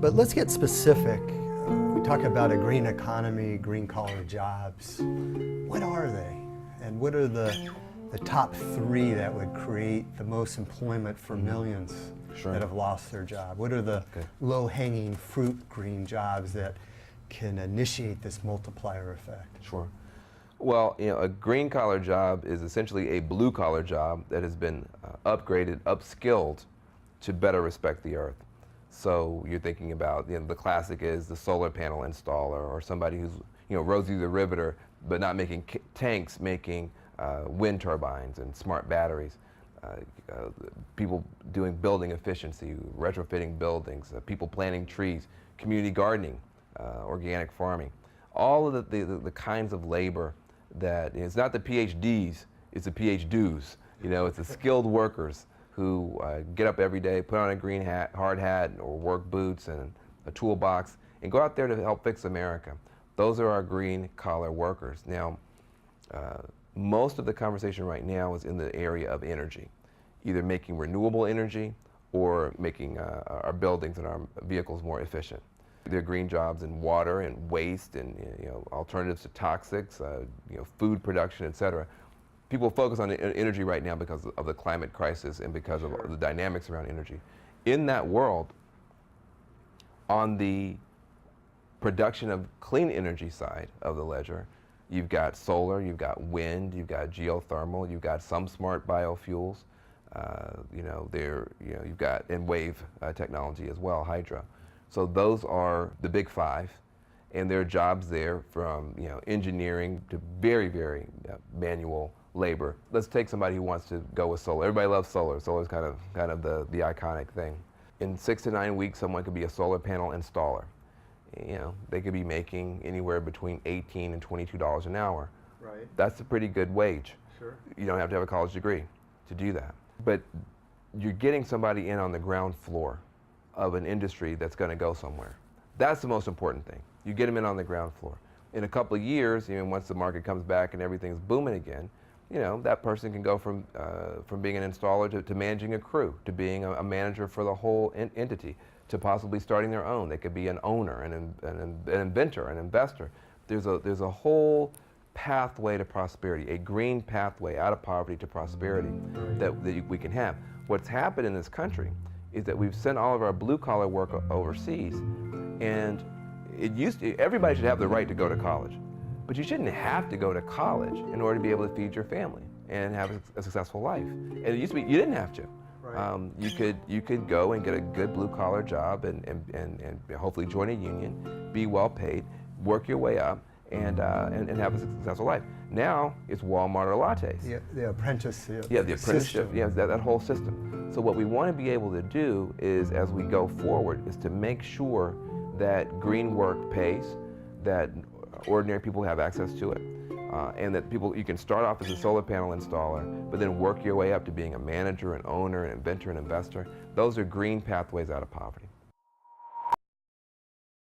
But let's get specific. We talk about a green economy, green collar jobs. What are they? And what are the top three that would create the most employment for millions that have lost their job? What are the low-hanging fruit green jobs that can initiate this multiplier effect? Sure. Well, a green collar job is essentially a blue collar job that has been upgraded, upskilled to better respect the earth. So you're thinking about, the classic is the solar panel installer, or somebody who's, Rosie the Riveter, but not making tanks, making wind turbines and smart batteries. People doing building efficiency, retrofitting buildings, people planting trees, community gardening, organic farming. All of the kinds of labor that, it's not the PhDs, it's the PhDs. It's the skilled workers who get up every day, put on a green hat, hard hat, or work boots and a toolbox, and go out there to help fix America. Those are our green collar workers. Now, most of the conversation right now is in the area of energy, either making renewable energy or making our buildings and our vehicles more efficient. There are green jobs in water and waste and alternatives to toxics, food production, et cetera. People focus on energy right now because of the climate crisis and because of the dynamics around energy. In that world, on the production of clean energy side of the ledger, you've got solar, you've got wind, you've got geothermal, you've got some smart biofuels, you've got and wave technology as well, hydro. So those are the big five, and there are jobs there from engineering to very, very manual labor. Let's take somebody who wants to go with solar. Everybody loves solar. Solar is kind of the iconic thing. In 6 to 9 weeks, someone could be a solar panel installer. They could be making anywhere between $18 and $22 an hour. Right. That's a pretty good wage. Sure. You don't have to have a college degree to do that. But you're getting somebody in on the ground floor of an industry that's going to go somewhere. That's the most important thing. You get them in on the ground floor. In a couple of years, once the market comes back and everything's booming again, that person can go from being an installer to managing a crew, to being a manager for the whole entity, to possibly starting their own. They could be an owner, an inventor, an investor. There's a whole pathway to prosperity, a green pathway out of poverty to prosperity that we can have. What's happened in this country is that we've sent all of our blue-collar work overseas, and everybody should have the right to go to college. But you shouldn't have to go to college in order to be able to feed your family and have a successful life. And it used to be you didn't have to. Right. You could go and get a good blue-collar job and hopefully join a union, be well paid, work your way up, and have a successful life. Now it's Walmart or lattes. The apprentice. The apprenticeship. System. That whole system. So what we want to be able to do is, as we go forward, is to make sure that green work pays, that ordinary people have access to it, and that you can start off as a solar panel installer, but then work your way up to being a manager, an owner, an inventor, an investor. Those are green pathways out of poverty.